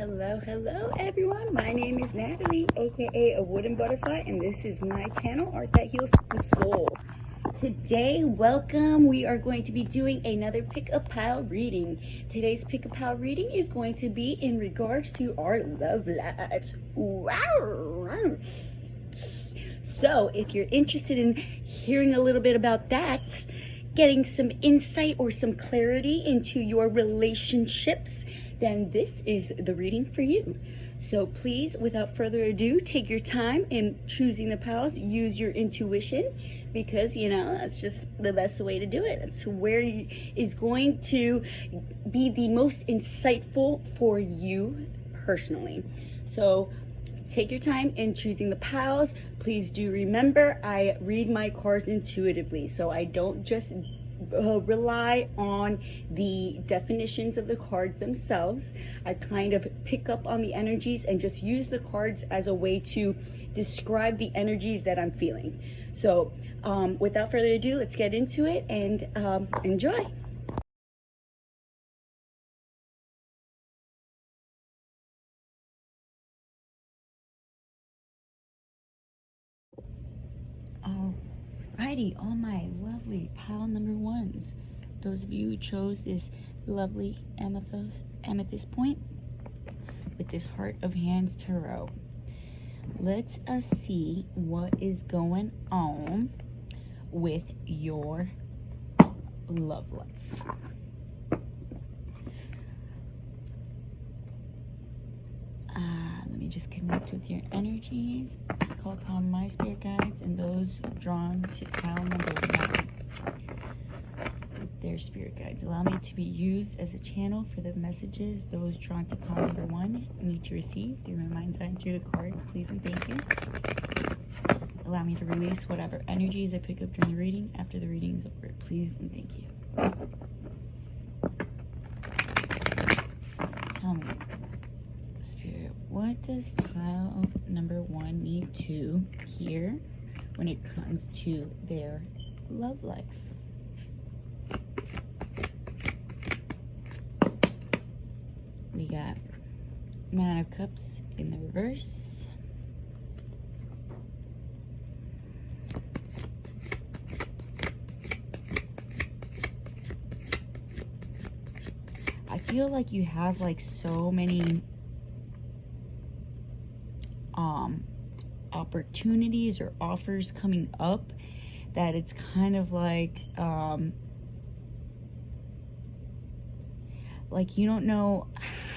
Hello everyone. My name is Natalie, aka a wooden butterfly, and this is my channel, Art That Heals the Soul. Today, welcome. We are going to be doing another pick-a-pile reading. Today's pick-a-pile reading is going to be in regards to our love lives. Wow. So, if you're interested in hearing a little bit about that, getting some insight or some clarity into your relationships, then this is the reading for you. So please, without further ado, take your time in choosing the piles. Use your intuition, because that's just the best way to do it. That's where is going to be the most insightful for you personally. So take your time in choosing the piles. Please do remember, I read my cards intuitively, so I don't just rely on the definitions of the cards themselves. I kind of pick up on the energies and just use the cards as a way to describe the energies that I'm feeling. So without further ado, let's get into it and enjoy. Alrighty, all my lovely pile number ones. Those of you who chose this lovely amethyst point with this Heart of Hands Tarot. Let us see what is going on with your love life. Let me just connect with your energies. Call upon my spirit guides and those drawn to pile number 1. Their spirit guides allow me to be used as a channel for the messages those drawn to pile number 1 need to receive through my mind's eye and through the cards. Please and thank you. Allow me to release whatever energies I pick up during the reading after the reading is over. Please and thank you. Tell me, Spirit, what does pile number 1 need to hear when it comes to their love life? We got 9 of Cups in the reverse. I feel like you have like so many opportunities or offers coming up that it's kind of like you don't know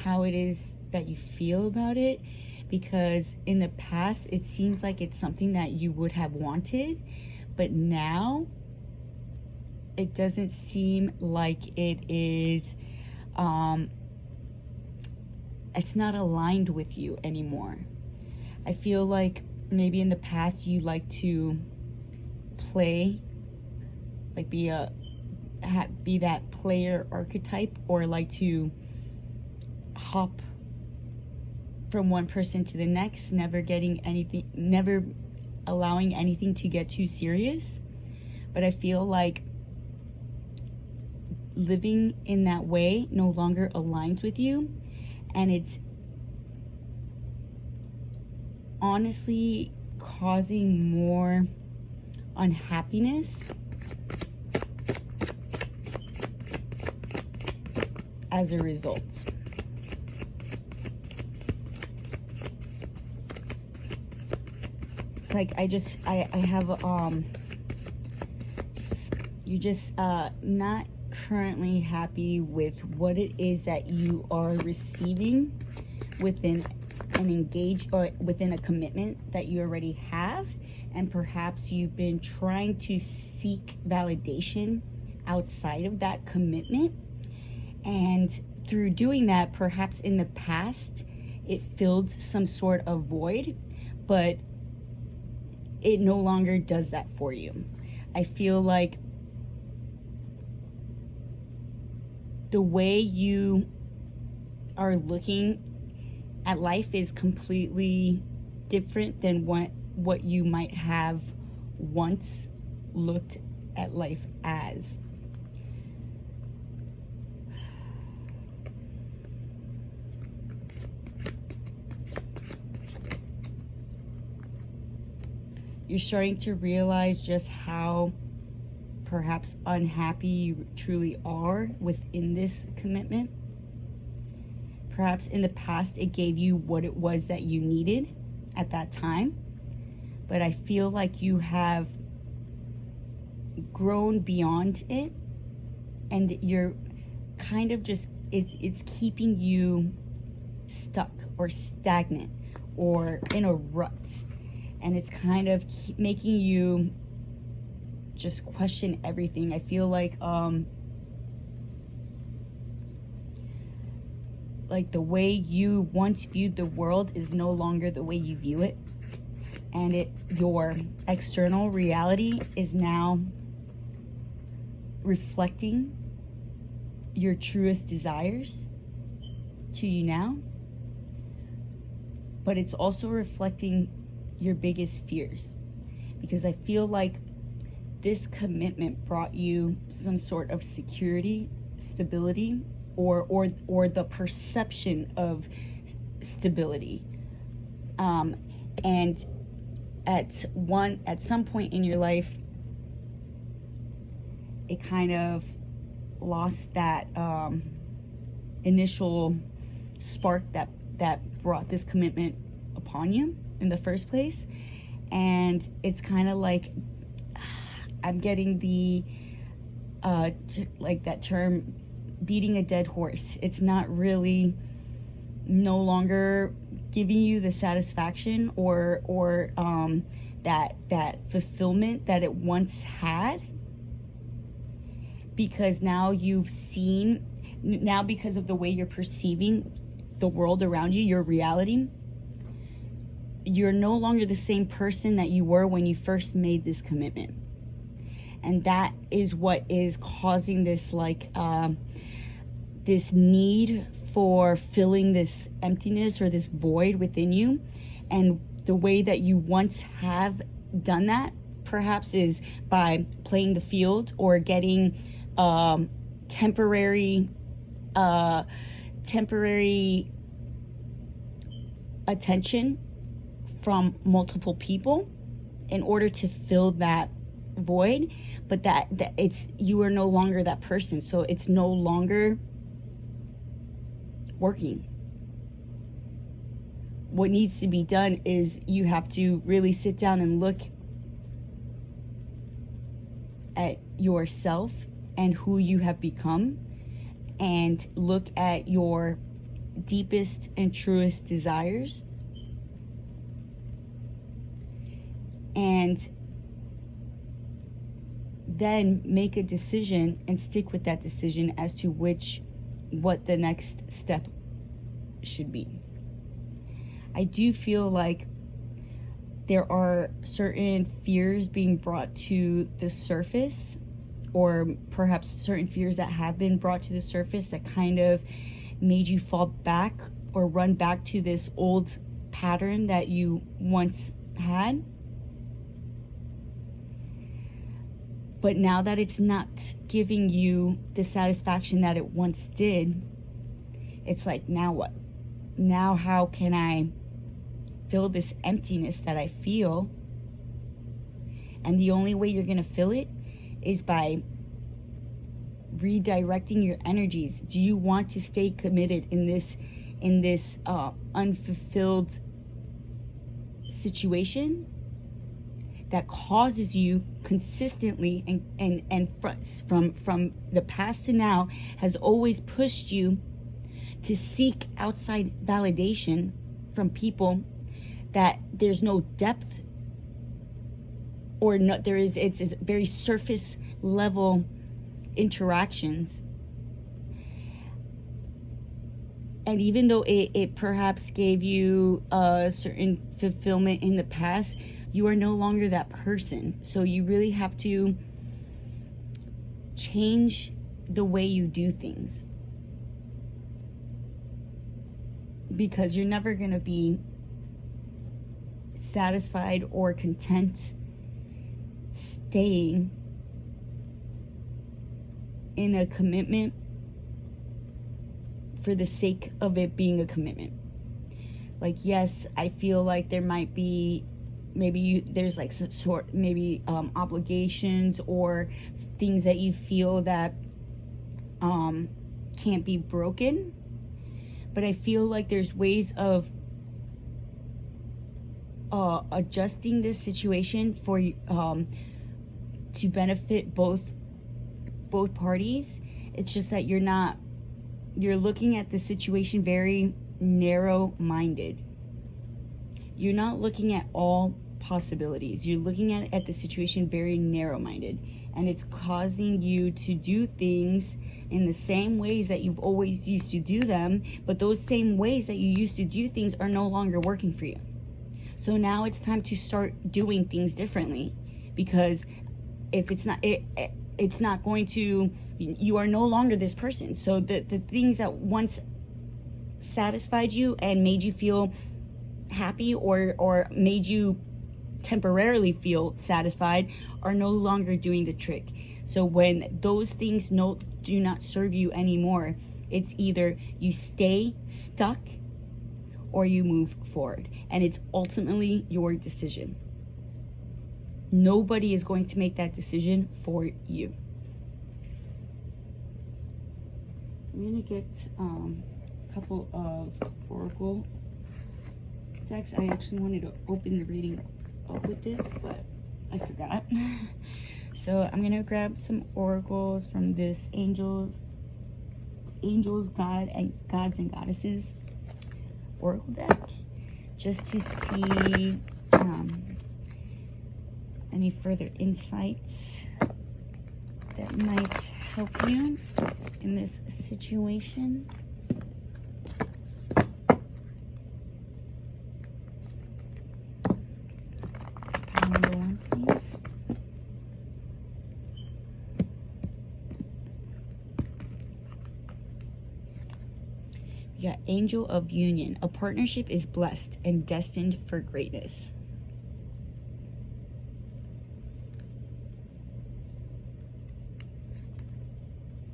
how it is that you feel about it, because in the past it seems like it's something that you would have wanted, but now it doesn't seem like it is it's not aligned with you anymore. I feel like maybe in the past you like to play, like be that player archetype, or like to hop from one person to the next, never allowing anything to get too serious. But I feel like living in that way no longer aligns with you, and it's honestly causing more unhappiness as a result. It's like I have you're just not currently happy with what it is that you are receiving within within a commitment that you already have, and perhaps you've been trying to seek validation outside of that commitment, and through doing that, perhaps in the past it filled some sort of void, but it no longer does that for you. I feel like the way you are looking at life is completely different than what you might have once looked at life as. you're starting to realize just how perhaps unhappy you truly are within this commitment. Perhaps in the past it gave you what it was that you needed at that time, but I feel like you have grown beyond it, and you're kind of just, it's keeping you stuck or stagnant or in a rut, and it's kind of making you just question everything. I feel like the way you once viewed the world is no longer the way you view it, and your external reality is now reflecting your truest desires to you now, but it's also reflecting your biggest fears, because I feel like this commitment brought you some sort of security, stability, or the perception of stability, and at some point in your life it kind of lost that initial spark that brought this commitment upon you in the first place. And it's kind of like, I'm getting the like that term, beating a dead horse. It's not really no longer giving you the satisfaction or that fulfillment that it once had, because now you've seen, now because of the way you're perceiving the world around you, your reality, you're no longer the same person that you were when you first made this commitment. And that is what is causing this this need for filling this emptiness or this void within you. And the way that you once have done that perhaps is by playing the field or getting temporary attention from multiple people in order to fill that void. But that it's, you are no longer that person, so it's no longer working. What needs to be done is you have to really sit down and look at yourself and who you have become, and look at your deepest and truest desires, and then make a decision and stick with that decision as to what the next step should be. I do feel like there are certain fears being brought to the surface, or perhaps certain fears that have been brought to the surface that kind of made you fall back or run back to this old pattern that you once had. But now that it's not giving you the satisfaction that it once did, it's like, now what? Now how can I fill this emptiness that I feel? And the only way you're gonna fill it is by redirecting your energies. Do you want to stay committed in this unfulfilled situation that causes you consistently and from the past to now has always pushed you to seek outside validation from people that there's no depth, or no, it's very surface level interactions? And even though it perhaps gave you a certain fulfillment in the past, you are no longer that person. So you really have to change the way you do things, because you're never going to be satisfied or content staying in a commitment for the sake of it being a commitment. Like, yes, I feel like there might be maybe there's like some sort, maybe obligations or things that you feel that can't be broken. But I feel like there's ways of adjusting this situation for to benefit both parties. It's just that you're looking at the situation very narrow-minded. You're not looking at all possibilities. You're looking at the situation very narrow-minded, and it's causing you to do things in the same ways that you've always used to do them, but those same ways that you used to do things are no longer working for you. So now it's time to start doing things differently, because if it's not going to, you are no longer this person. So the things that once satisfied you and made you feel happy or made you temporarily feel satisfied are no longer doing the trick. So when those things do not serve you anymore, it's either you stay stuck or you move forward, and it's ultimately your decision. Nobody is going to make that decision for you. I'm gonna get a couple of oracle decks. I actually wanted to open the reading up with this, but I forgot. So I'm gonna grab some oracles from this angels, gods and goddesses oracle deck, just to see any further insights that might help you in this situation. Number one, please. We got Angel of Union. A partnership is blessed and destined for greatness.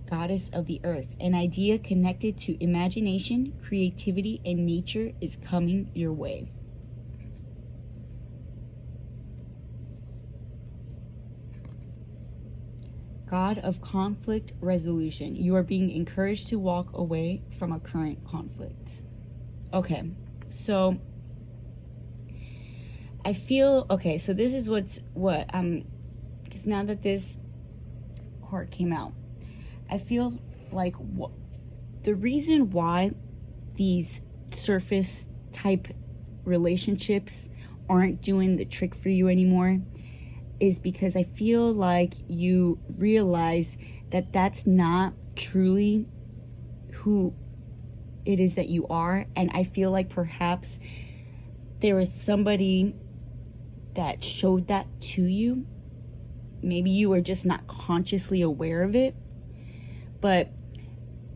Goddess of the Earth. An idea connected to imagination, creativity, and nature is coming your way. God of conflict resolution. You are being encouraged to walk away from a current conflict. Okay, so I feel, okay, so this is because now that this card came out, I feel like the reason why these surface type relationships aren't doing the trick for you anymore is because I feel like you realize that that's not truly who it is that you are. And I feel like perhaps there was somebody that showed that to you. Maybe you were just not consciously aware of it. But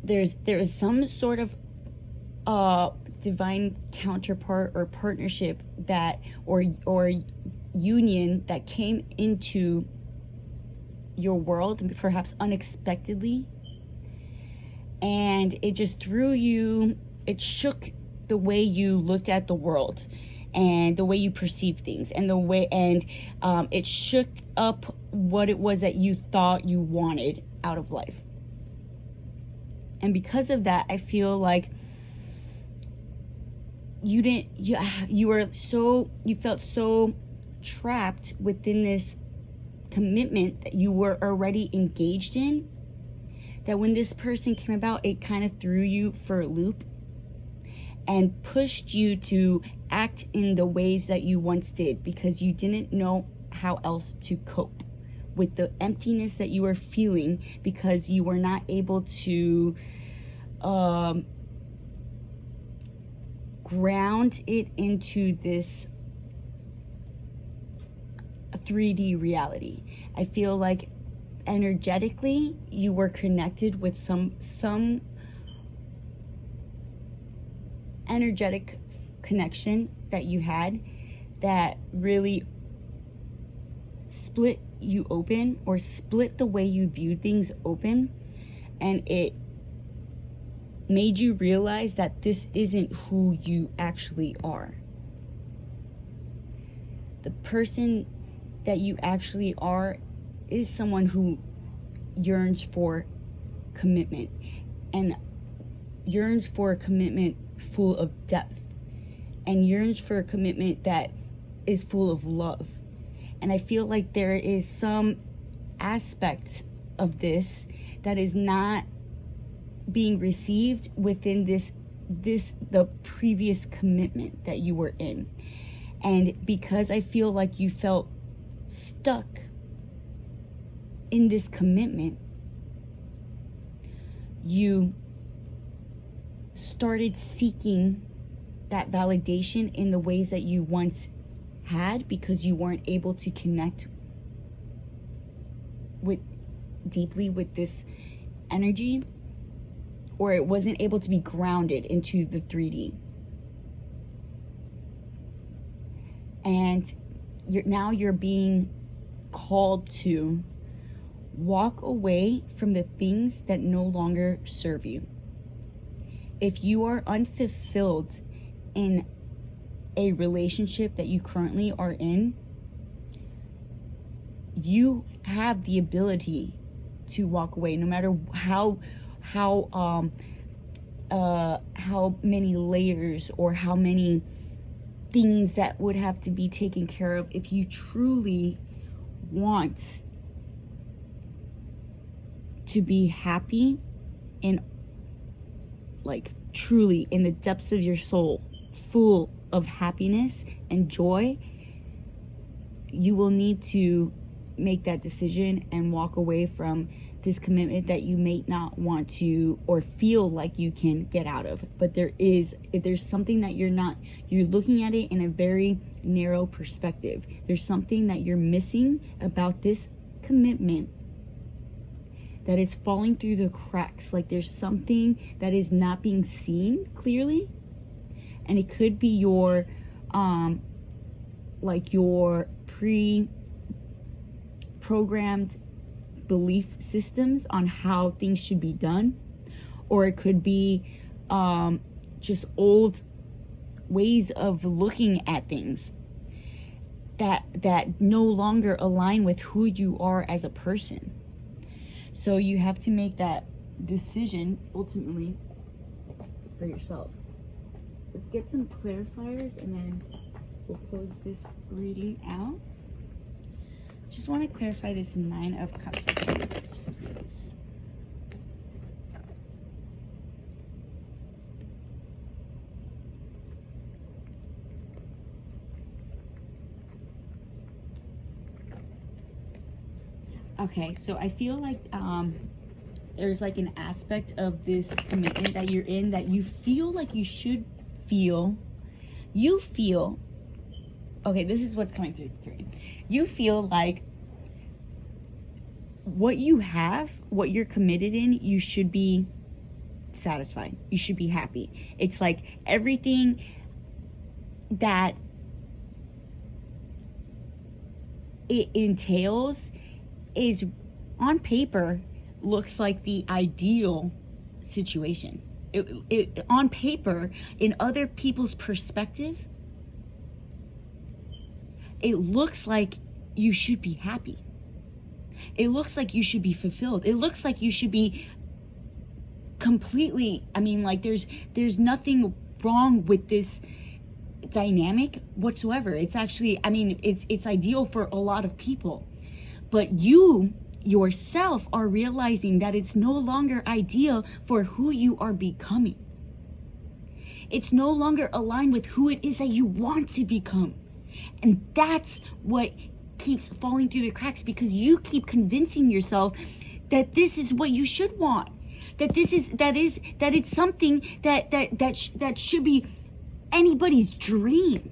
there is some sort of divine counterpart or partnership that or union that came into your world, perhaps unexpectedly, and it just it shook the way you looked at the world and the way you perceive things, and it shook up what it was that you thought you wanted out of life. And because of that, I feel like you felt so trapped within this commitment that you were already engaged in, that when this person came about, it kind of threw you for a loop and pushed you to act in the ways that you once did, because you didn't know how else to cope with the emptiness that you were feeling, because you were not able to ground it into this 3D reality. I feel like energetically you were connected with some energetic connection that you had that really split you open, or split the way you viewed things open, and it made you realize that this isn't who you actually are. the person that you actually are is someone who yearns for commitment, and yearns for a commitment full of depth, and yearns for a commitment that is full of love. And I feel like there is some aspect of this that is not being received within the previous commitment that you were in. And because I feel like you felt stuck in this commitment, you started seeking that validation in the ways that you once had, because you weren't able to connect deeply with this energy, or it wasn't able to be grounded into the 3D. And now you're being called to walk away from the things that no longer serve you. If you are unfulfilled in a relationship that you currently are in, you have the ability to walk away, no matter how many layers or how many things that would have to be taken care of. If you truly want to be happy, and like truly in the depths of your soul, full of happiness and joy, you will need to make that decision and walk away from this commitment that you may not want to or feel like you can get out of. But if there's something that you're looking at it in a very narrow perspective. There's something that you're missing about this commitment that is falling through the cracks. Like there's something that is not being seen clearly. And it could be your your pre-programmed belief systems on how things should be done, or it could be just old ways of looking at things that no longer align with who you are as a person. So you have to make that decision ultimately for yourself. Let's get some clarifiers and then we'll close this reading out. Just want to clarify this 9 of Cups first, please. Okay, so I feel like there's like an aspect of this commitment that you're in that you feel like you should feel. You feel, okay, this is what's coming through. You feel like what you have, what you're committed in, you should be satisfied. You should be happy. It's like everything that it entails is on paper looks like the ideal situation. It on paper, in other people's perspective, it looks like you should be happy. It looks like you should be fulfilled. It looks like you should be completely, I mean, like there's nothing wrong with this dynamic whatsoever. It's actually, I mean, it's ideal for a lot of people. But you yourself are realizing that it's no longer ideal for who you are becoming. It's no longer aligned with who it is that you want to become. And that's what keeps falling through the cracks, because you keep convincing yourself that this is what you should want. That it's something that should be anybody's dream.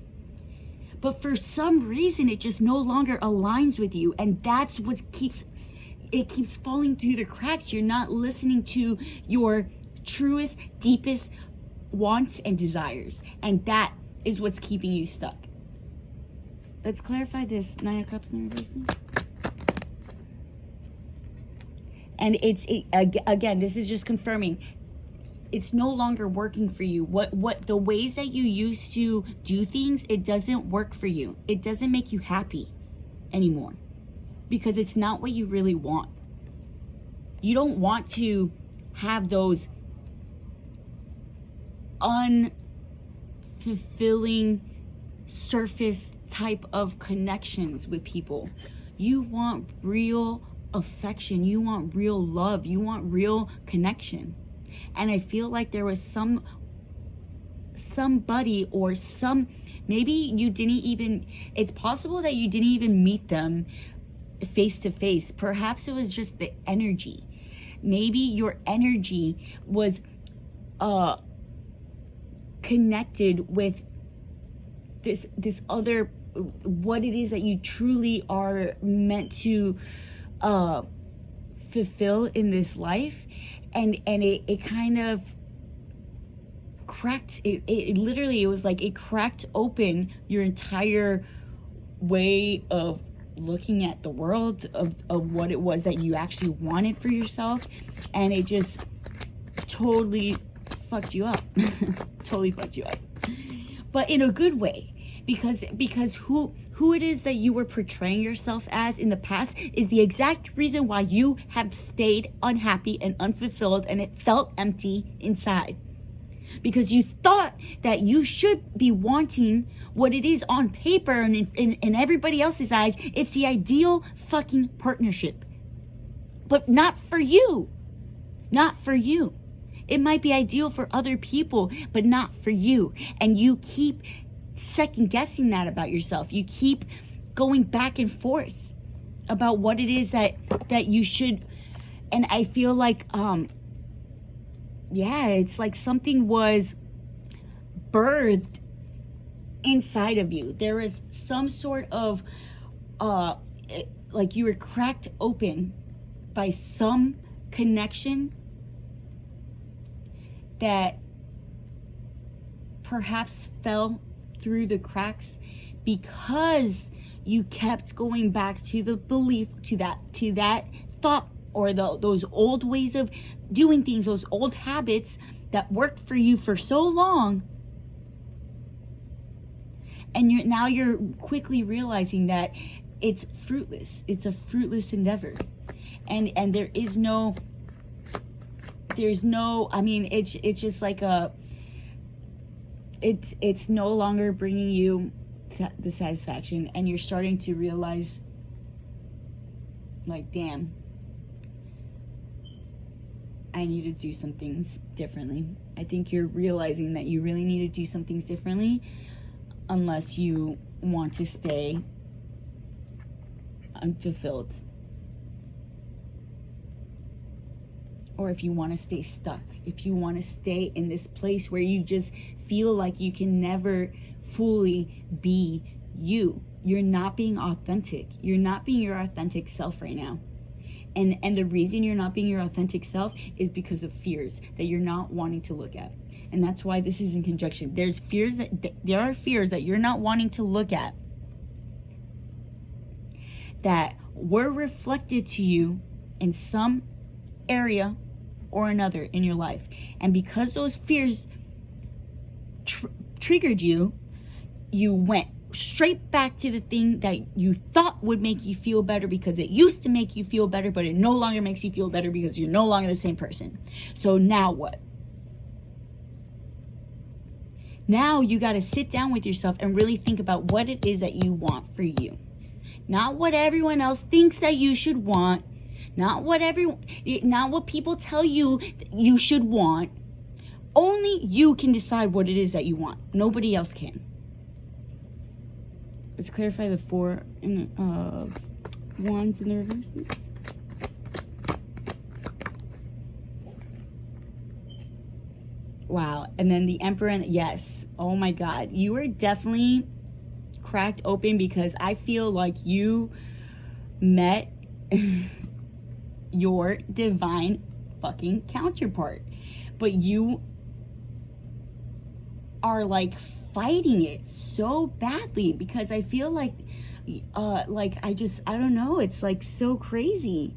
But for some reason, it just no longer aligns with you. And that's what keeps falling through the cracks. You're not listening to your truest, deepest wants and desires. And that is what's keeping you stuck. Let's clarify this 9 of Cups in reverse. And again, this is just confirming. it's no longer working for you. What the ways that you used to do things, it doesn't work for you. It doesn't make you happy anymore, because it's not what you really want. You don't want to have those unfulfilling surface type of connections with people. You want real affection. You want real love. You want real connection. And I feel like there was somebody or maybe you didn't even, it's possible that you didn't even meet them face to face. Perhaps it was just the energy. Maybe your energy was connected with this other, what it is that you truly are meant to fulfill in this life. And it kind of cracked, it literally, it was like it cracked open your entire way of looking at the world, of what it was that you actually wanted for yourself. And it just totally fucked you up. Totally fucked you up. But in a good way. Because who it is that you were portraying yourself as in the past is the exact reason why you have stayed unhappy and unfulfilled, and it felt empty inside. Because you thought that you should be wanting what it is on paper, and in everybody else's eyes, it's the ideal fucking partnership. But not for you. Not for you. It might be ideal for other people, but not for you. And you keep second guessing that about yourself. You keep going back and forth about what it is that you should. And I feel like it's like something was birthed inside of you. There is some sort of like you were cracked open by some connection that perhaps fell through the cracks because you kept going back to the belief, to that thought, or those old ways of doing things, those old habits that worked for you for so long. And now you're quickly realizing that it's fruitless. It's a fruitless endeavor. And there's no, I mean, it's just like it's no longer bringing you the satisfaction, and you're starting to realize, like, damn, I need to do some things differently. I think you're realizing that you really need to do some things differently unless you want to stay unfulfilled, or if you want to stay stuck, if you want to stay in this place where you just feel like you can never fully be you. You're not being authentic. You're not being your authentic self right now. And the reason you're not being your authentic self is because of fears that you're not wanting to look at. And that's why this is in conjunction. There are fears that you're not wanting to look at that were reflected to you in some area or another in your life. And because those fears triggered you, you went straight back to the thing that you thought would make you feel better because it used to make you feel better, but it no longer makes you feel better because you're no longer the same person. So now what? Now you got to sit down with yourself and really think about what it is that you want for you. Not what everyone else thinks that you should want. Not what people tell you you should want. Only you can decide what it is that you want. Nobody else can. Let's clarify the 4 of Wands in the reverse, please. Wow. And then the Emperor, and yes. Oh my God. You are definitely cracked open, because I feel like you met your divine fucking counterpart, but you are like fighting it so badly, because I feel like I don't know, it's like so crazy.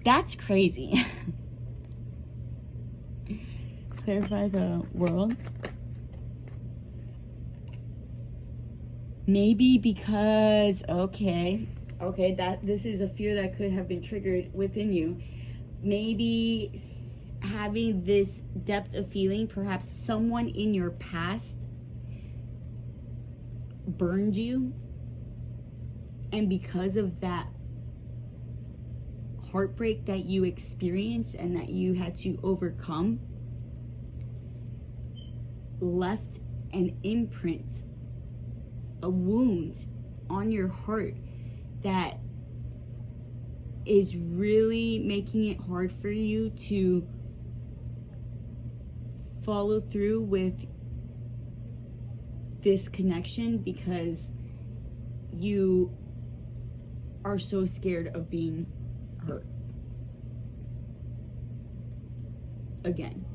That's crazy. clarify the world. Maybe because, okay, that this is a fear that could have been triggered within you. Maybe having this depth of feeling, perhaps someone in your past burned you, and because of that heartbreak that you experienced and that you had to overcome, left an imprint, a wound on your heart that is really making it hard for you to follow through with this connection, because you are so scared of being hurt again.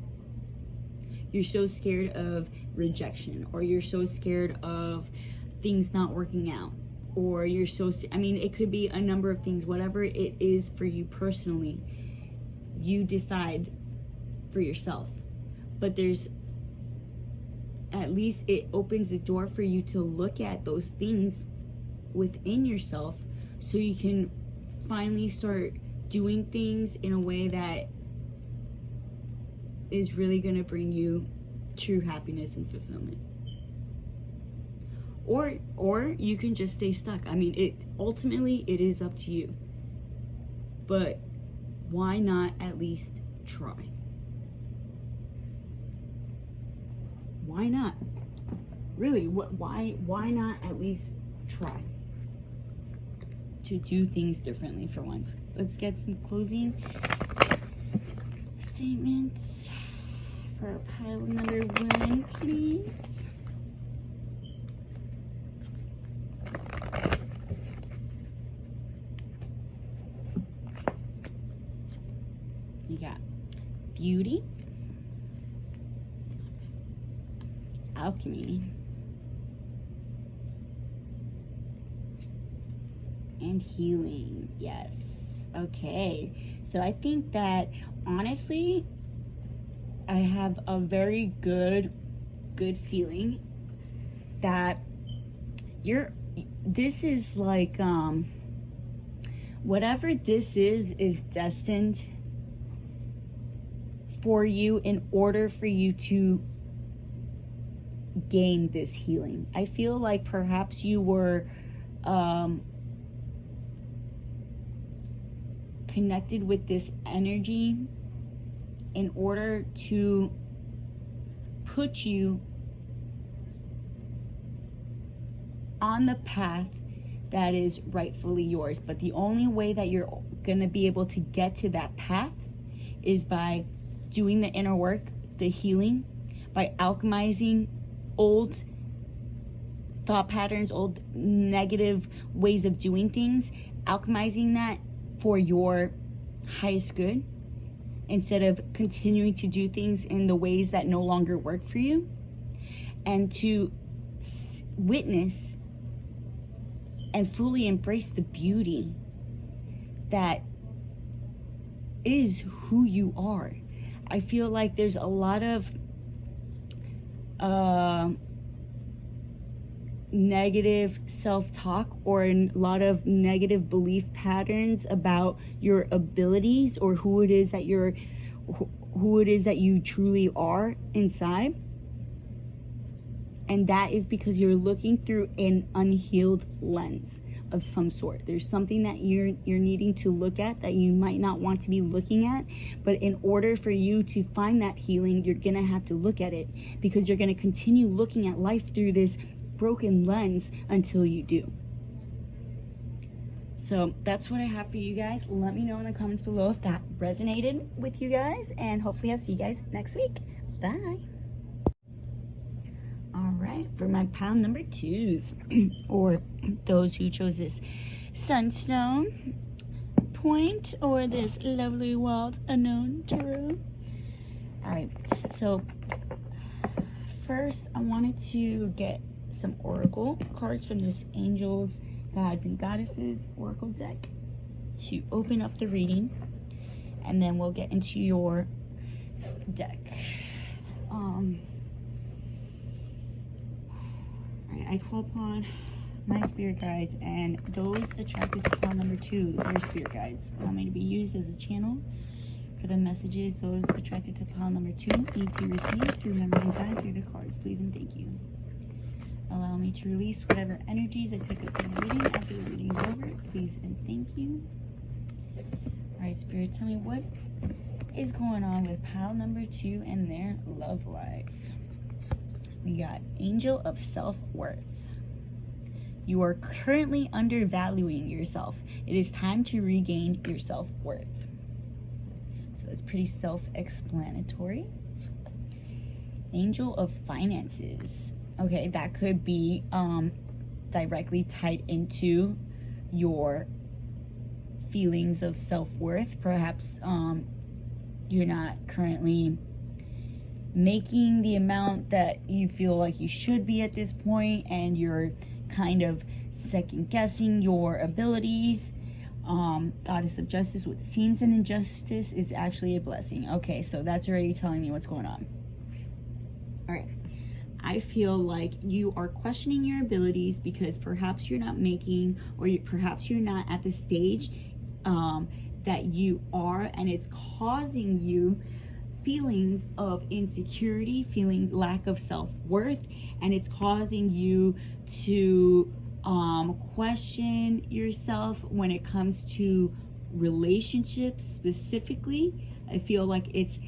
You're so scared of rejection, or you're so scared of things not working out, or you're so, I mean, it could be a number of things. Whatever it is for you personally, you decide for yourself. But there's, at least it opens the door for you to look at those things within yourself, so you can finally start doing things in a way that is really going to bring you true happiness and fulfillment. Or you can just stay stuck. I mean, ultimately it is up to you. But why not at least try? Why not? Really, why not at least try to do things differently for once? Let's get some closing statements for pile number 1, please. You got beauty, alchemy, and healing. Yes. Okay. So I think that, honestly, I have a very good feeling that this is like, whatever this is destined for you in order for you to gain this healing. I feel like perhaps you were connected with this energy in order to put you on the path that is rightfully yours. But the only way that you're going to be able to get to that path is by doing the inner work, the healing, by alchemizing old thought patterns, old negative ways of doing things, alchemizing that for your highest good, instead of continuing to do things in the ways that no longer work for you, and to witness and fully embrace the beauty that is who you are. I feel like there's a lot of negative self-talk, or a lot of negative belief patterns about your abilities, or who it is that you truly are inside. And that is because you're looking through an unhealed lens of some sort. There's something that you're needing to look at that you might not want to be looking at, but in order for you to find that healing, you're gonna have to look at it, because you're gonna continue looking at life through this broken lens until you do. So that's what I have for you guys. Let me know in the comments below if that resonated with you guys, and hopefully I'll see you guys next week. Bye. All right, for my pile number 2s, or those who chose this sunstone point or this lovely wild unknown tarot. All right, so first I wanted to get some oracle cards from this Angels, Gods, and Goddesses oracle deck to open up the reading, and then we'll get into your deck. Alright, I call upon my spirit guides and those attracted to pile number 2, their spirit guides. Allow me to be used as a channel for the messages those attracted to pile number 2 need to receive through memory and time through the cards. Please and thank you. Allow me to release whatever energies I pick up in the reading after the reading is over. Please and thank you. Alright, Spirit, tell me what is going on with pile number 2 and their love life. We got Angel of Self-Worth. You are currently undervaluing yourself. It is time to regain your self-worth. So that's pretty self-explanatory. Angel of Finances. Okay, that could be directly tied into your feelings of self-worth. Perhaps you're not currently making the amount that you feel like you should be at this point, and you're kind of second guessing your abilities. Goddess of Justice, what seems an injustice is actually a blessing. Okay, so that's already telling me what's going on. All right. I feel like you are questioning your abilities because perhaps you're not making, or perhaps you're not at the stage that you are, and it's causing you feelings of insecurity, feeling lack of self-worth, and it's causing you to question yourself when it comes to relationships specifically. I feel like it's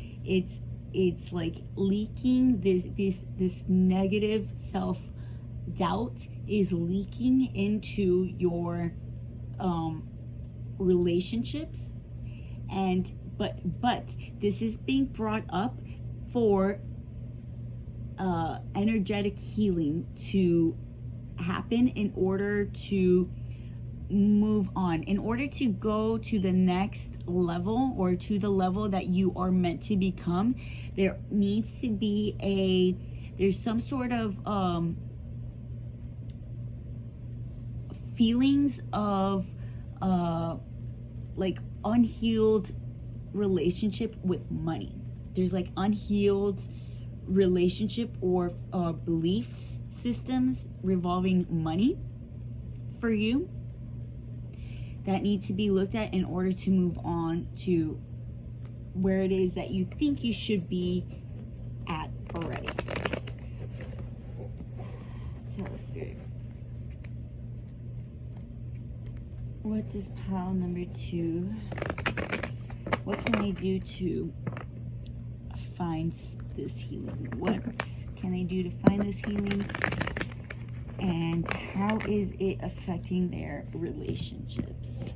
like leaking. This negative self-doubt is leaking into your relationships, and but this is being brought up for energetic healing to happen in order to move on, in order to go to the next level, or to the level that you are meant to become. There needs to be there's some sort of feelings of like unhealed relationship with money. There's like unhealed relationship or beliefs systems revolving money for you that need to be looked at in order to move on to where it is that you think you should be at already. Tell us, Spirit, what does pile number 2, what can they do to find this healing? What can they do to find this healing? And how is it affecting their relationships?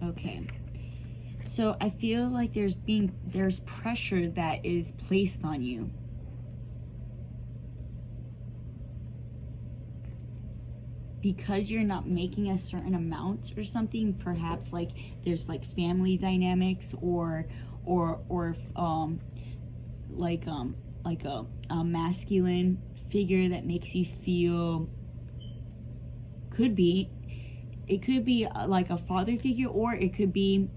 Okay. So I feel like there's pressure that is placed on you. Because you're not making a certain amount or something, perhaps like there's like family dynamics or like a masculine figure that makes you feel, it could be like a father figure, or it could be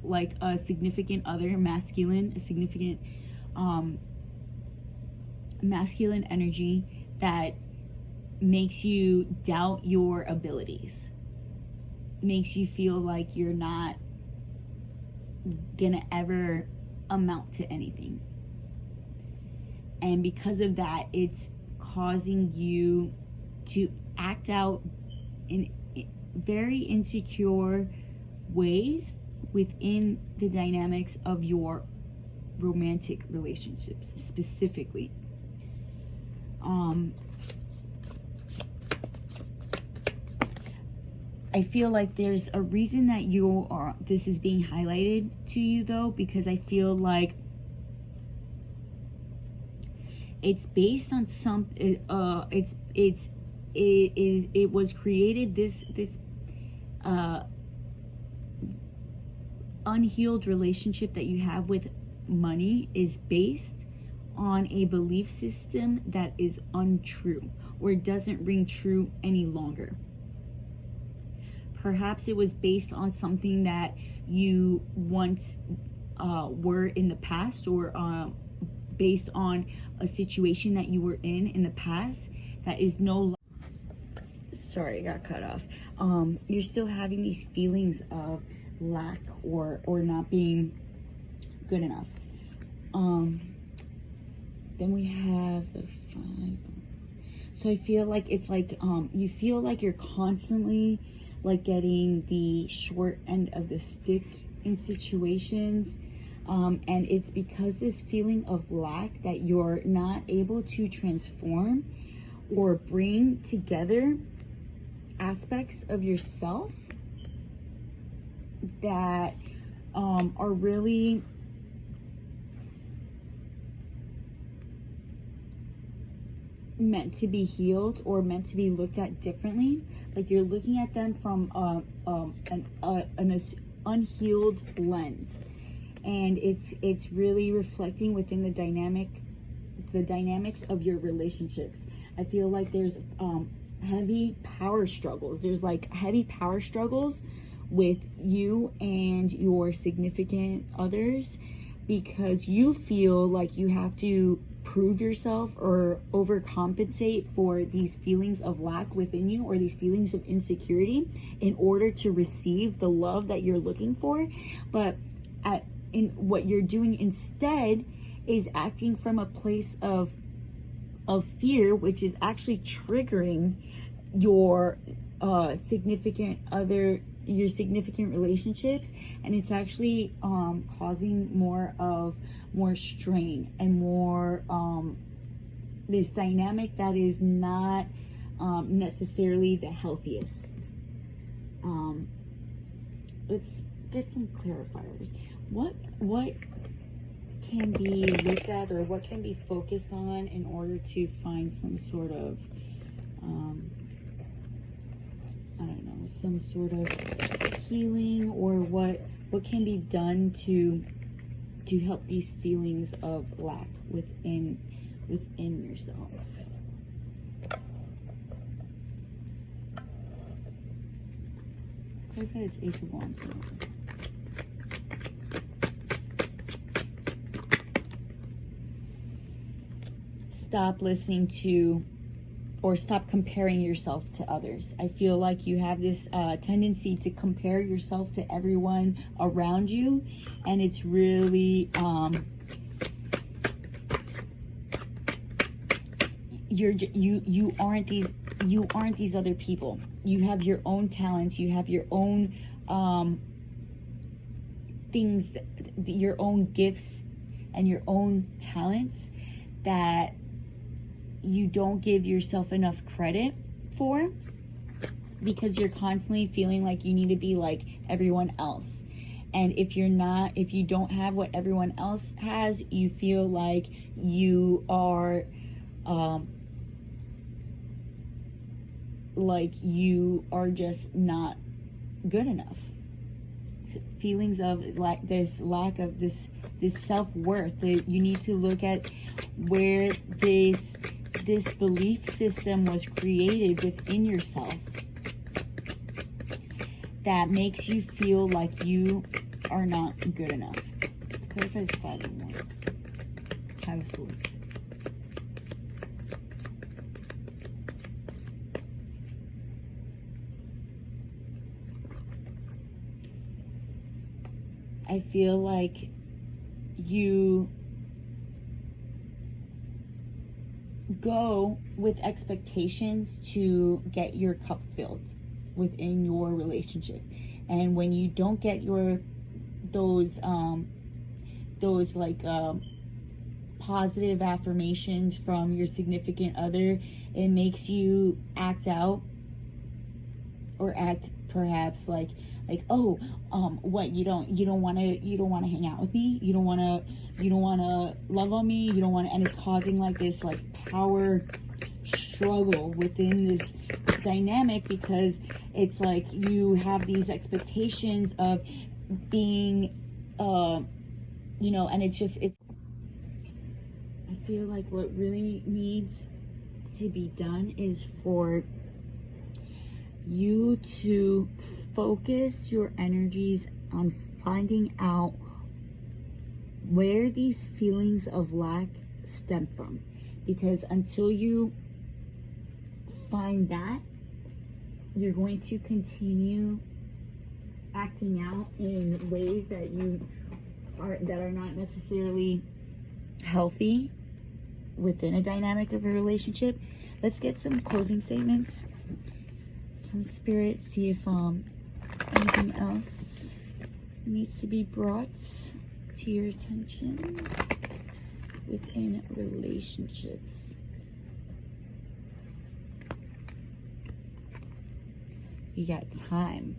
like a significant other, masculine, a significant masculine energy that makes you doubt your abilities, makes you feel like you're not gonna ever amount to anything. And because of that, it's causing you to act out in very insecure ways within the dynamics of your romantic relationships specifically. I feel like there's a reason that this is being highlighted to you, though, because I feel like it's based on it was created, this unhealed relationship that you have with money is based on a belief system that is untrue, or it doesn't ring true any longer. perhaps it was based on something that you once were in the past, or based on a situation that you were in the past that is no, sorry, I got cut off. You're still having these feelings of lack or not being good enough. Then we have the 5. So I feel like it's like you feel like you're constantly like getting the short end of the stick in situations, and it's because this feeling of lack that you're not able to transform or bring together aspects of yourself that are really meant to be healed or meant to be looked at differently. Like you're looking at them from an unhealed lens, and it's really reflecting within the dynamics of your relationships. I feel like there's heavy power struggles. There's like heavy power struggles with you and your significant others, because you feel like you have to prove yourself or overcompensate for these feelings of lack within you, or these feelings of insecurity, in order to receive the love that you're looking for. But in what you're doing instead is acting from a place of fear, which is actually triggering your significant other, your significant relationships, and it's actually causing more strain and more this dynamic that is not necessarily the healthiest. Let's get some clarifiers. What can be looked at, or what can be focused on, in order to find some sort of I don't know, some sort of healing, or what can be done to help these feelings of lack within yourself? Let's clarify this Ace of Wands now. Stop listening to, or stop comparing yourself to others. I feel like you have this tendency to compare yourself to everyone around you, and it's really you aren't these other people. You have your own talents. You have your own things, your own gifts, and your own talents that you don't give yourself enough credit for, because you're constantly feeling like you need to be like everyone else. And if you don't have what everyone else has, you feel like you are just not good enough. Feelings of like this lack of this self-worth, that you need to look at where this belief system was created within yourself that makes you feel like you are not good enough. Let's clarify this 5 of Wands. 5 of Swords. I feel like you go with expectations to get your cup filled within your relationship, and when you don't get those positive affirmations from your significant other, it makes you act out, or act perhaps like what, you don't want to hang out with me, you don't want to love on me, you don't want to, and it's causing like this like power struggle within this dynamic, because it's like you have these expectations of being and it's I feel like what really needs to be done is for you to focus your energies on finding out where these feelings of lack stem from, because until you find that, you're going to continue acting out in ways that are not necessarily healthy within a dynamic of a relationship. Let's get some closing statements from Spirit. See if anything else needs to be brought to your attention within relationships. You got time.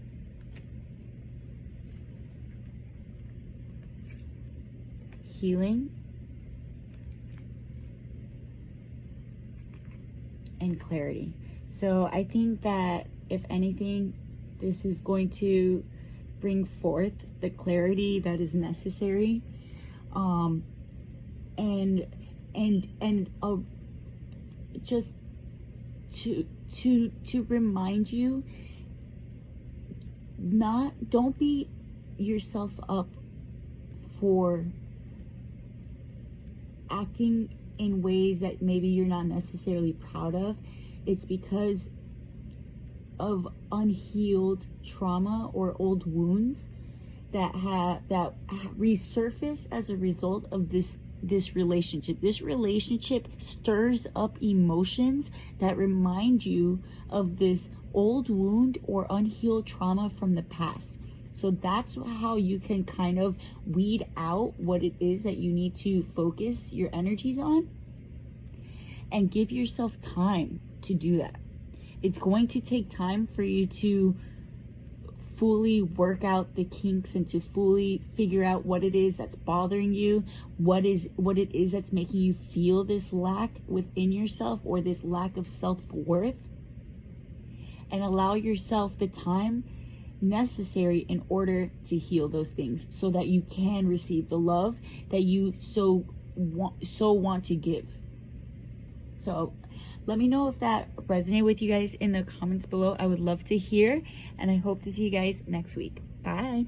Healing. And clarity. So I think that if anything, this is going to bring forth the clarity that is necessary, just to remind you, don't beat yourself up for acting in ways that maybe you're not necessarily proud of. It's because of unhealed trauma or old wounds that resurface as a result of this relationship. This relationship stirs up emotions that remind you of this old wound or unhealed trauma from the past. So that's how you can kind of weed out what it is that you need to focus your energies on, and give yourself time to do that. It's going to take time for you to fully work out the kinks and to fully figure out what it is that's bothering you, what it is that's making you feel this lack within yourself or this lack of self-worth, and allow yourself the time necessary in order to heal those things so that you can receive the love that you so want to give. So let me know if that resonated with you guys in the comments below. I would love to hear, and I hope to see you guys next week. Bye.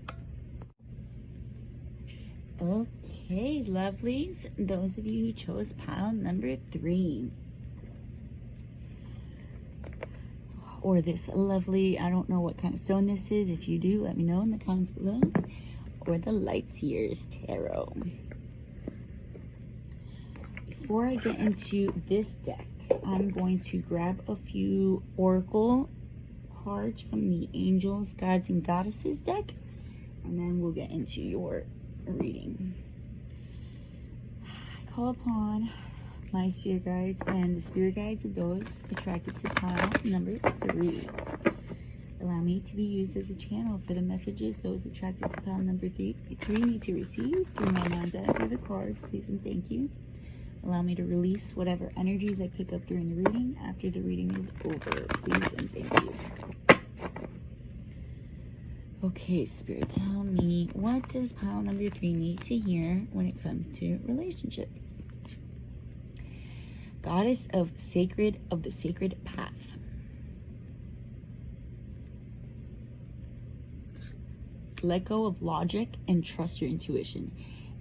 Okay, lovelies, those of you who chose pile number 3, or this lovely, I don't know what kind of stone this is. If you do, let me know in the comments below. Or the Lightseers Tarot. Before I get into this deck, I'm going to grab a few Oracle cards from the Angels, Gods, and Goddesses deck, and then we'll get into your reading. I call upon my spirit guides and the spirit guides of those attracted to pile number 3. Allow me to be used as a channel for the messages those attracted to pile number 3 need to receive through my mind's eye through the cards. Please and thank you. Allow me to release whatever energies I pick up during the reading after the reading is over. Please and thank you. Okay, Spirit, tell me, what does pile number 3 need to hear when it comes to relationships? Goddess of the sacred path. Let go of logic and trust your intuition.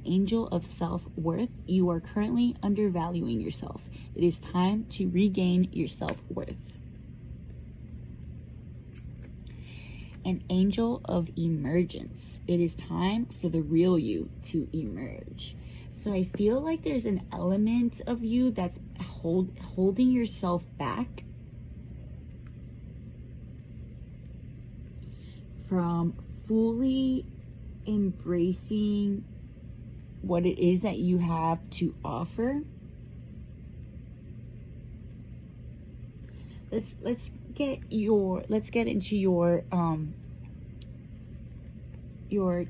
Angel of self-worth, you are currently undervaluing yourself. It is time to regain your self-worth. An angel of emergence. It is time for the real you to emerge. So I feel like there's an element of you that's holding yourself back from fully embracing what it is that you have to offer. Let's get into your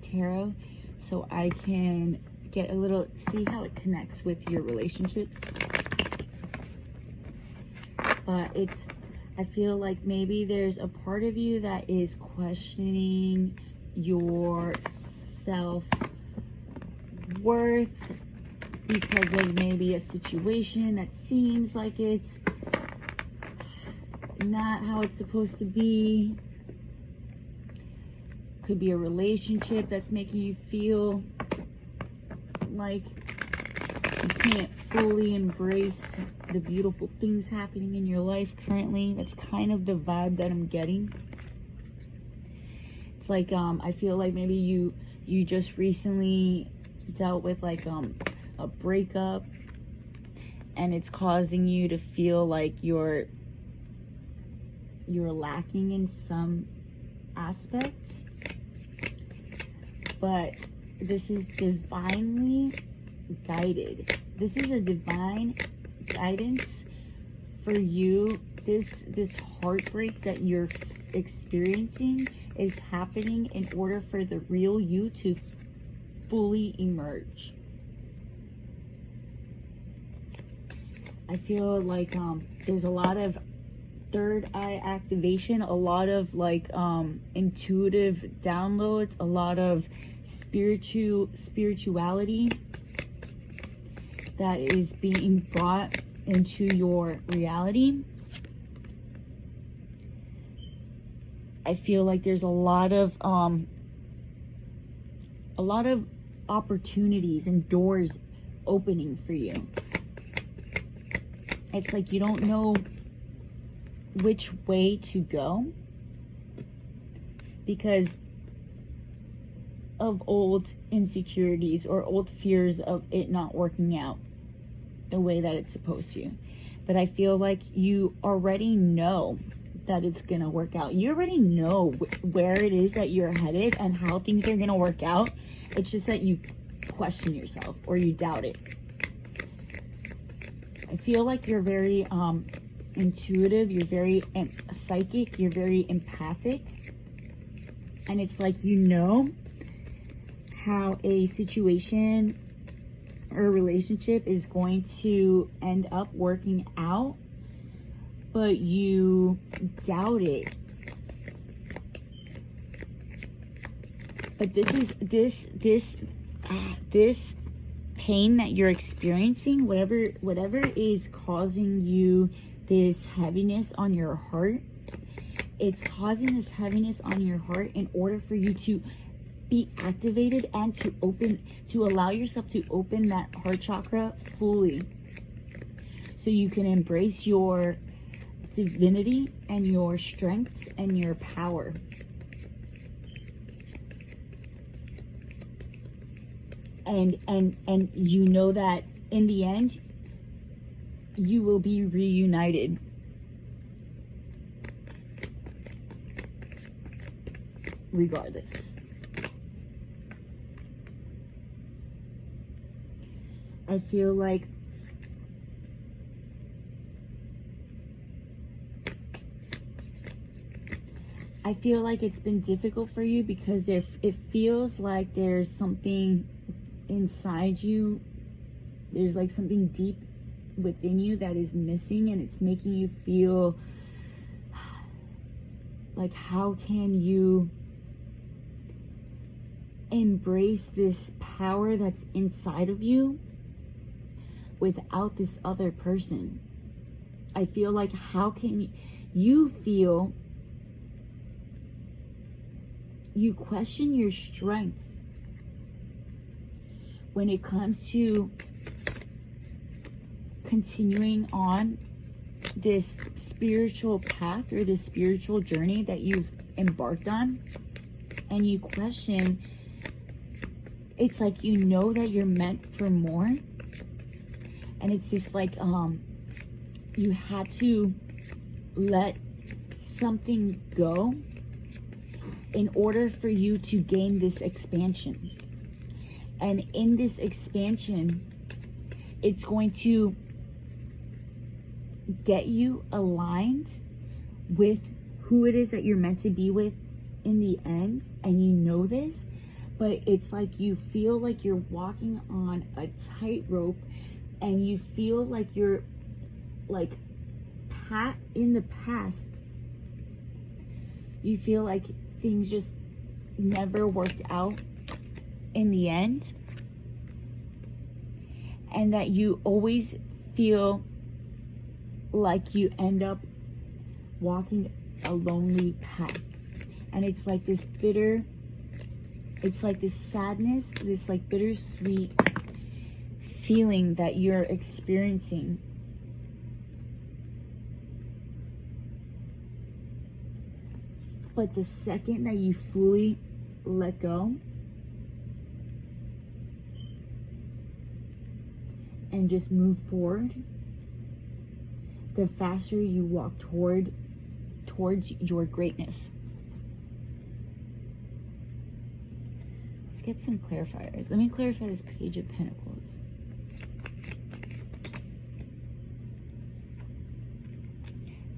tarot so I can get a little, see how it connects with your relationships. But I feel like maybe there's a part of you that is questioning your self-worth because of maybe a situation that seems like it's not how it's supposed to be. could be a relationship that's making you feel like you can't fully embrace the beautiful things happening in your life currently. That's kind of the vibe that I'm getting. It's like, I feel like maybe you just recently dealt with like a breakup, and it's causing you to feel like you're lacking in some aspects. But this is divinely guided. This is a divine guidance for you. This heartbreak that you're experiencing is happening in order for the real you to fully emerge. I feel like there's a lot of third eye activation, a lot of like intuitive downloads, a lot of spirituality that is being brought into your reality. I feel like there's a lot of opportunities and doors opening for you. It's like you don't know which way to go because of old insecurities or old fears of it not working out the way that it's supposed to. But I feel like you already know that it's gonna work out. You already know where it is that you're headed and how things are gonna work out. It's just that you question yourself or you doubt it. I feel like you're very intuitive, you're very psychic, you're very empathic, and it's like you know how a situation or a relationship is going to end up working out, but you doubt it. But this pain that you're experiencing, whatever is causing you this heaviness on your heart, it's causing this heaviness on your heart in order for you to be activated and to allow yourself to open that heart chakra fully, so you can embrace your divinity and your strengths and your power. And you know that in the end you will be reunited. Regardless. I feel like it's been difficult for you because it feels like there's something inside you, there's like something deep within you that is missing, and it's making you feel like, how can you embrace this power that's inside of you without this other person? I feel like, how can you feel, you question your strength when it comes to continuing on this spiritual path or this spiritual journey that you've embarked on, and you question, it's like you know that you're meant for more, and it's just like you had to let something go in order for you to gain this expansion. And in this expansion, it's going to get you aligned with who it is that you're meant to be with in the end, and you know this, but it's like you feel like you're walking on a tightrope, and you feel like you're like in the past, you feel like things just never worked out in the end, and that you always feel like you end up walking a lonely path, and it's like this bitter It's like this sadness, this like bittersweet feeling that you're experiencing. But the second that you fully let go and just move forward, the faster you walk towards your greatness. Let's get some clarifiers. Let me clarify this Page of Pentacles.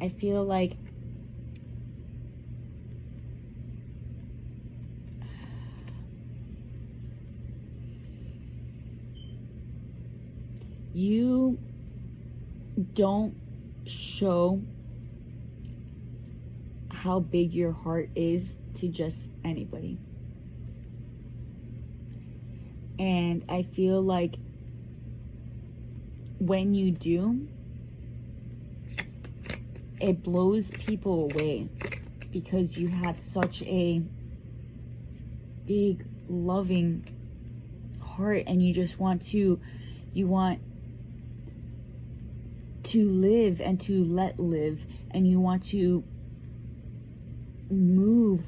I feel like you don't show how big your heart is to just anybody. And I feel like when you do, it blows people away because you have such a big, loving heart, and you just want to live and to let live, and you want to move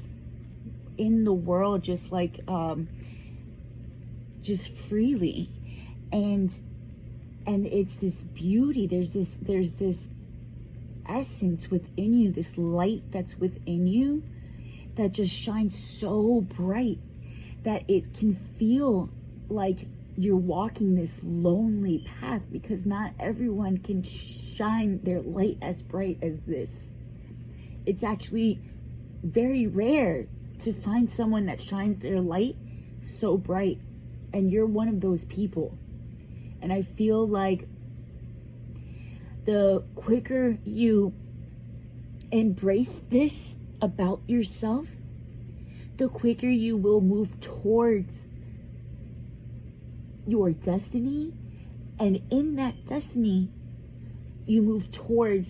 in the world just like just freely, and it's this beauty, there's this essence within you, this light that's within you that just shines so bright that it can feel like you're walking this lonely path, because not everyone can shine their light as bright as this. It's actually very rare to find someone that shines their light so bright, and you're one of those people. And I feel like the quicker you embrace this about yourself, the quicker you will move towards your destiny, and in that destiny you move towards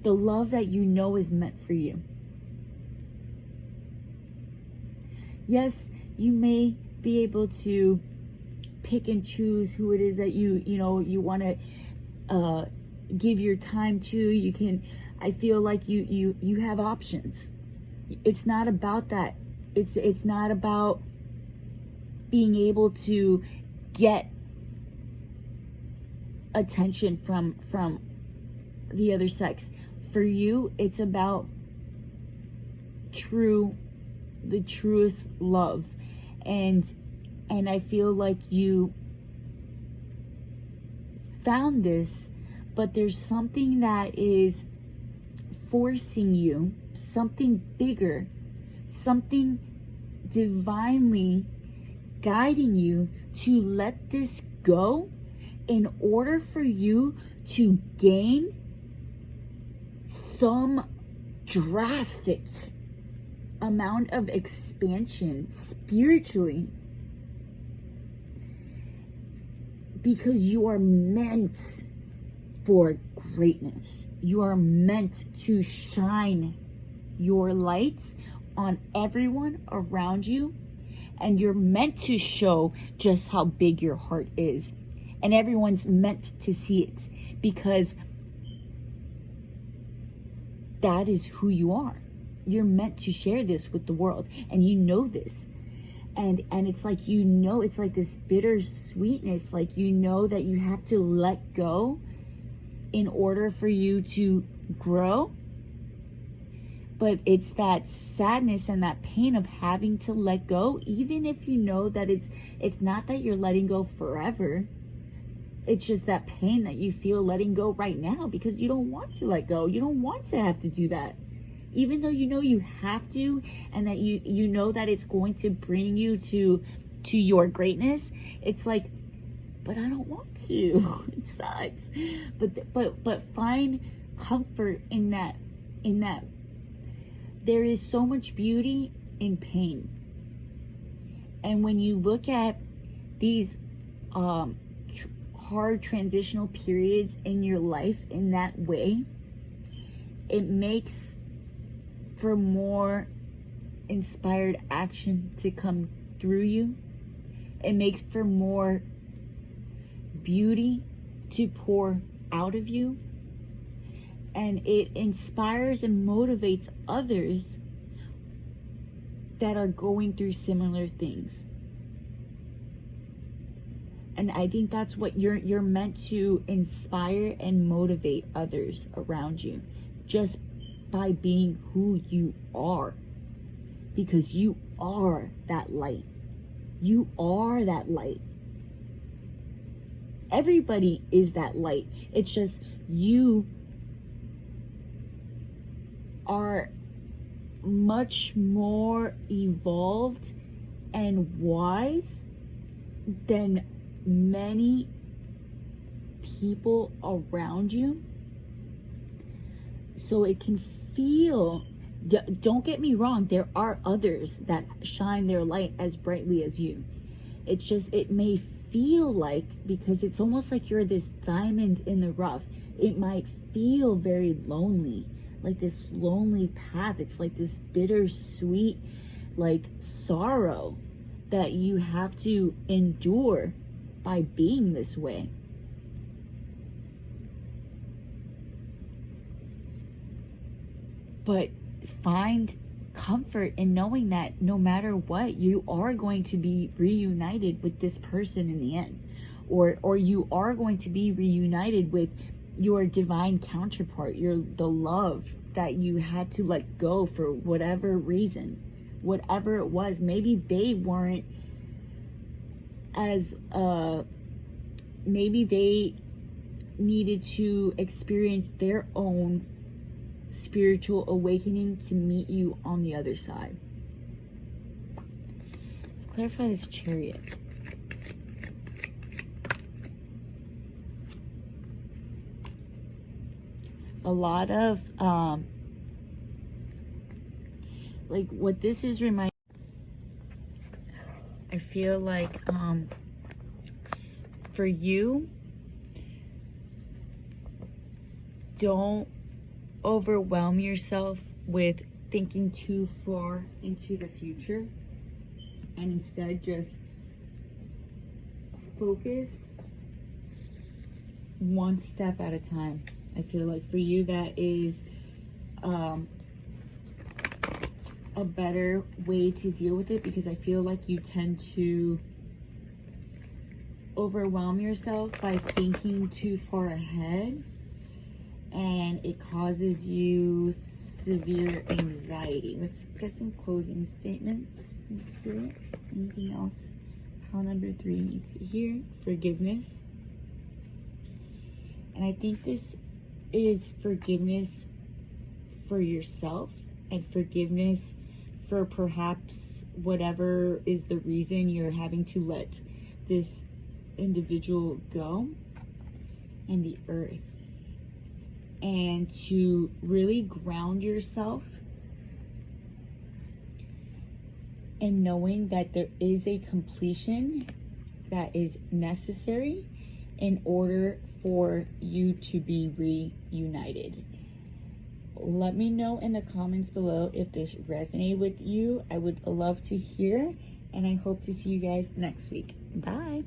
the love that you know is meant for you. Yes, you may be able to pick and choose who it is that you want to give your time to. You can, I feel like you have options. It's not about that. It's not about being able to get attention from the other sex. For you, it's about the truest love, and I feel like you found this, but there's something that is forcing you, something bigger, something divinely guiding you to let this go in order for you to gain some drastic amount of expansion spiritually, because you are meant for greatness. You are meant to shine your lights on everyone around you, and you're meant to show just how big your heart is, and everyone's meant to see it, because that is who you are. You're meant to share this with the world, and you know this, and it's like, it's like this bitter sweetness, like that you have to let go in order for you to grow. But it's that sadness and that pain of having to let go, even if you know that it's not that you're letting go forever. It's just that pain that you feel letting go right now, because you don't want to let go. You don't want to have to do that. Even though you know you have to, and that you know that it's going to bring you to your greatness, it's like, but I don't want to. It sucks. But find comfort in that. There is so much beauty in pain. And when you look at these hard transitional periods in your life in that way, it makes for more inspired action to come through you. It makes for more beauty to pour out of you. And it inspires and motivates others that are going through similar things. And I think that's what you're meant to inspire and motivate others around you, just by being who you are. Because you are that light. You are that light. Everybody is that light. It's just you are much more evolved and wise than many people around you. So it can feel, don't get me wrong, there are others that shine their light as brightly as you. It's just, it may feel like, because it's almost like you're this diamond in the rough, it might feel very lonely, like this lonely path. It's like this bittersweet, like sorrow that you have to endure by being this way. But find comfort in knowing that no matter what, you are going to be reunited with this person in the end, or you are going to be reunited with your divine counterpart, the love that you had to let go for whatever reason, whatever it was. Maybe they weren't as maybe they needed to experience their own spiritual awakening to meet you on the other side. Let's clarify this Chariot. A lot of like what this is reminding, I feel like for you, don't overwhelm yourself with thinking too far into the future, and instead just focus one step at a time. I feel like for you that is a better way to deal with it, because I feel like you tend to overwhelm yourself by thinking too far ahead, and it causes you severe anxiety. Let's get some closing statements from Spirit. Anything else? Pile number 3 needs to hear forgiveness. And I think this is forgiveness for yourself and forgiveness for perhaps whatever is the reason you're having to let this individual go, and the Earth. And to really ground yourself in knowing that there is a completion that is necessary in order for you to be reunited. Let me know in the comments below if this resonated with you. I would love to hear, and I hope to see you guys next week. Bye.